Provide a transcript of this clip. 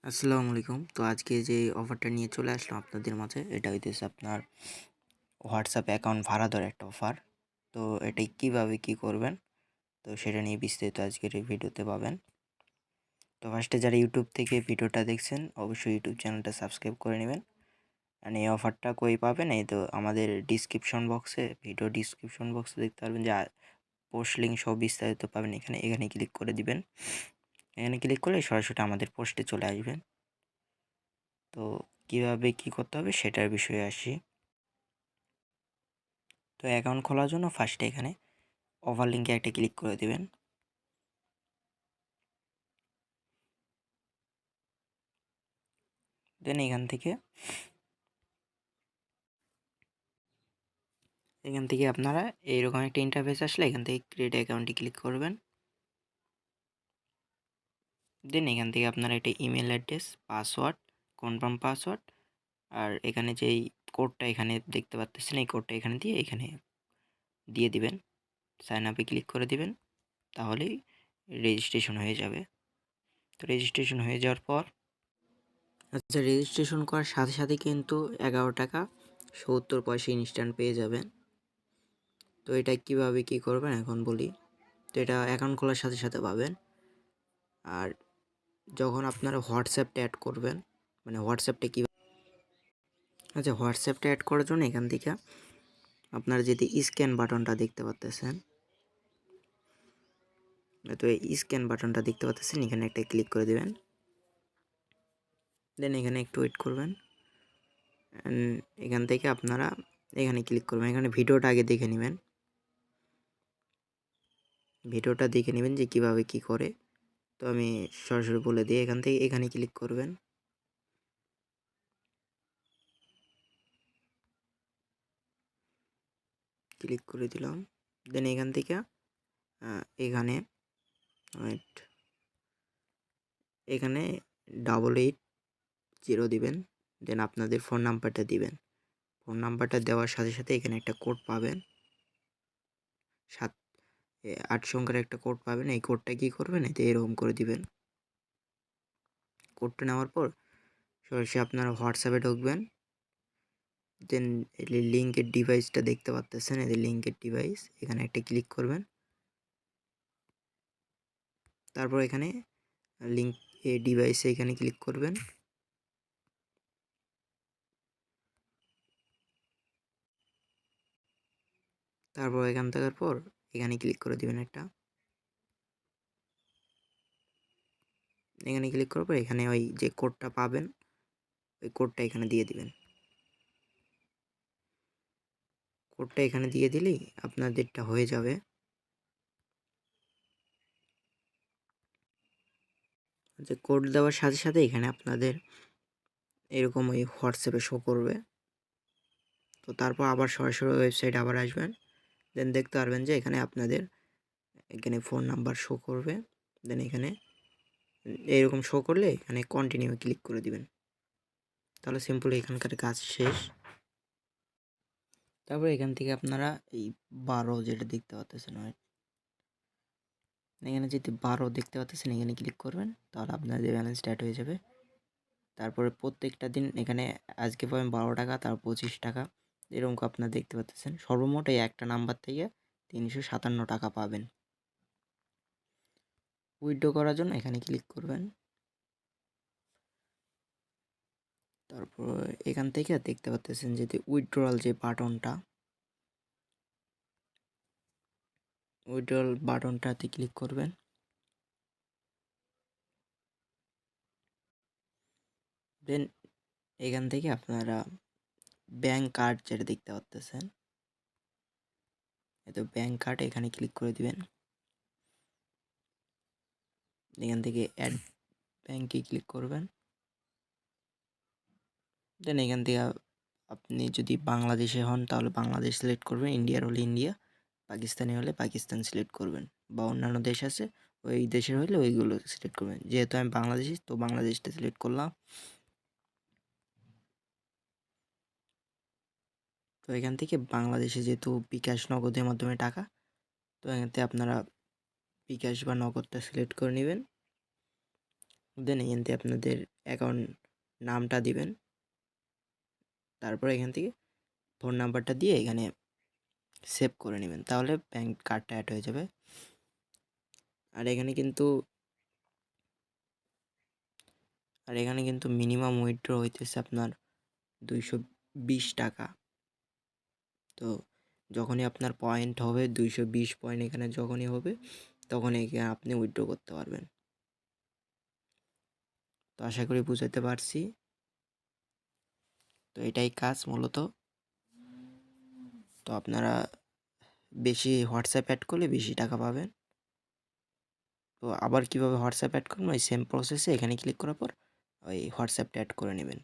আসসালামু আলাইকুম। তো আজকে যে অফারটা নিয়ে চলে আসলাম আপনাদের মাঝে, এটা হইতেছে আপনার হোয়াটসঅ্যাপ অ্যাকাউন্ট ভাড়া দেওয়ার একটা অফার। তো এটাই কিভাবে কি করবেন, তো সেটা নিয়ে বিস্তারিত আজকের এই ভিডিওতে পাবেন। তো ফার্স্টে যারা ইউটিউব থেকে ভিডিওটা দেখছেন, অবশ্যই ইউটিউব চ্যানেলটা সাবস্ক্রাইব করে নেবেন। আর এই অফারটা কই পাবেন, এই তো আমাদের ভিডিও ডিসক্রিপশন বক্সে দেখতে পারবেন যে পোস্ট লিঙ্ক সব বিস্তারিত পাবেন এখানে। এখানে ক্লিক করে দিবেন। এখানে ক্লিক করলে সরাসরি আমাদের পোস্টে চলে আসবেন। তো কিভাবে কি করতে হবে সেটার বিষয়ে আসি। তো অ্যাকাউন্ট খোলার জন্য ফার্স্টে এখানে ওভার লিঙ্কে একটা ক্লিক করে দিবেন। দেন এখান থেকে আপনারা এইরকম একটা ইন্টারফেস আসলে এখান থেকে ক্রিয়েট অ্যাকাউন্টে ক্লিক করবেন। দেন এখান থেকে আপনারা একটা email address, password, confirm password, আর এখানে যেই কোডটা এখানে দেখতে পাচ্ছেন এই কোডটা এখানে দিয়ে দিবেন। সাইন আপে ক্লিক করে দিবেন, তাহলেই রেজিস্ট্রেশন হয়ে যাবে। তো রেজিস্ট্রেশন হয়ে যাওয়ার পর রেজিস্ট্রেশন করার সাথে সাথে কিন্তু 11 টাকা 70 পয়সা ইনস্ট্যান্ট পেয়ে যাবেন। তো এটা কিভাবে কি করবেন এখন বলি। তো এটা অ্যাকাউন্ট খোলার সাথে সাথে পাবেন। আর যখন আপনারা হোয়াটসঅ্যাপটা অ্যাড করবেন, মানে হোয়াটসঅ্যাপটা অ্যাড করার জন্য এখান থেকে আপনারা যদি স্ক্যান বাটনটা দেখতে পাচ্ছেন, তো এই স্ক্যান বাটনটা দেখতে পাচ্ছেন, এখানে একটা ক্লিক করে দেবেন। দেন এখানে একটু ওয়েট করবেন। এখান থেকে আপনারা এখানে ক্লিক করবেন। এখানে ভিডিওটা আগে দেখে নেবেন। যে কিভাবে কি করে। তো আমি সরাসরি বলে দিই, এখান থেকে এখানে ক্লিক করবেন। ক্লিক করে দিলাম। দেন এখান থেকে এখানে ওয়েট এখানে 88 দিবেন। দেন আপনাদের ফোন নাম্বারটা দিবেন। ফোন নাম্বারটা দেওয়ার সাথে সাথে এখানে একটা কোড পাবেন, 8 সংখ্যার একটা কোড পাবেন। এই কোডটা কি করবেন, এতে এরকম করে দিবেন। কোডটা নেওয়ার পর সরাসরি আপনারা হোয়াটসঅ্যাপে ঢুকবেন। দেন লিঙ্কের ডিভাইসটা দেখতে পাচ্ছেন, এদের লিঙ্কের ডিভাইস এখানে একটা ক্লিক করবেন। তারপর এখানে লিঙ্ক ডিভাইসে এখানে ক্লিক করবেন। তারপর এখান থাকার পর এখানে ক্লিক করে দিবেন একটা। এখানে ক্লিক করার পর এখানে ওই যে কোডটা পাবেন, ওই কোডটা এখানে দিয়ে দিবেন। কোডটা এখানে দিয়ে দিলেই আপনাদেরটা হয়ে যাবে। যে কোড দেওয়ার সাথে সাথে এখানে আপনাদের এরকম ওই হোয়াটসঅ্যাপে শো করবে। তো তারপর আবার সরাসরি ওয়েবসাইট আবার আসবেন। দেন দেখতে পারবেন যে এখানে ফোন নাম্বার শো করবে। দেন এখানে এইরকম শো করলে এখানে কন্টিনিউ ক্লিক করে দিবেন। তাহলে সিম্পল এখানকার কাজ শেষ। তারপর এখান থেকে আপনারা এই 12 যেটা দেখতে পাচ্ছেন, এখানে যদি 12 দেখতে পাচ্ছেন এখানে ক্লিক করবেন, তাহলে আপনাদের ব্যালেন্স স্টার্ট হয়ে যাবে। তারপরে প্রত্যেকটা দিন এখানে আজকে পাবেন 12 টাকা, তারপর 25 টাকা, এরকম আপনারা দেখতে পাচ্ছেন। সর্বমোট এই একটা নাম্বার থেকে 357 টাকা পাবেন। উইথড্র করার জন্য এখানে ক্লিক করবেন। তারপর এখান থেকে দেখতে পাচ্ছেন যদি উইথড্রয়াল যে উইথড্রয়াল বাটনটাতে ক্লিক করবেন। দেন এখান থেকে আপনারা ব্যাংক কার্ড যেটা দেখতে পাচ্ছেন, তো ব্যাংক কার্ড এখানে ক্লিক করে দিবেন। এখান থেকে অ্যাড ব্যাংকে ক্লিক করবেন। দেন এখান থেকে আপনি যদি বাংলাদেশে হন তাহলে বাংলাদেশ সিলেক্ট করবেন, ইন্ডিয়ার হলে ইন্ডিয়া, পাকিস্তানি হলে পাকিস্তান সিলেক্ট করবেন, বা অন্যান্য দেশ আছে ওই দেশের হলে ওইগুলো সিলেক্ট করবেন। যেহেতু আমি বাংলাদেশি, তো বাংলাদেশটা সিলেক্ট করলাম। তো এখান থেকে বাংলাদেশে যেহেতু বিকাশ নগদের মাধ্যমে টাকা, তো এখান থেকে আপনারা বিকাশ বা নগদটা সিলেক্ট করে নেবেন। দেন এখান থেকে আপনাদের অ্যাকাউন্ট নামটা দিবেন, তারপর এখান থেকে ফোন নাম্বারটা দিয়ে এখানে সেভ করে নেবেন, তাহলে ব্যাঙ্ক কার্ডটা অ্যাড হয়ে যাবে। আর এখানে কিন্তু মিনিমাম উইথড্র হইতেছে আপনার 220 টাকা। তো যখনই আপনার পয়েন্ট হবে 220 পয়েন্ট এখানে যখনই হবে তখন এখানে আপনি উইথড্র করতে পারবেন। তো আশা করি বুঝাতে পারছি। তো এটাই কাজ মূলত। তো আপনারা বেশি হোয়াটসঅ্যাপ অ্যাড করলে বেশি টাকা পাবেন। তো আবার কীভাবে হোয়াটসঅ্যাপ অ্যাড করবেন, ওই সেম প্রসেসে এখানে ক্লিক করার পর ওই হোয়াটসঅ্যাপটা অ্যাড করে নেবেন।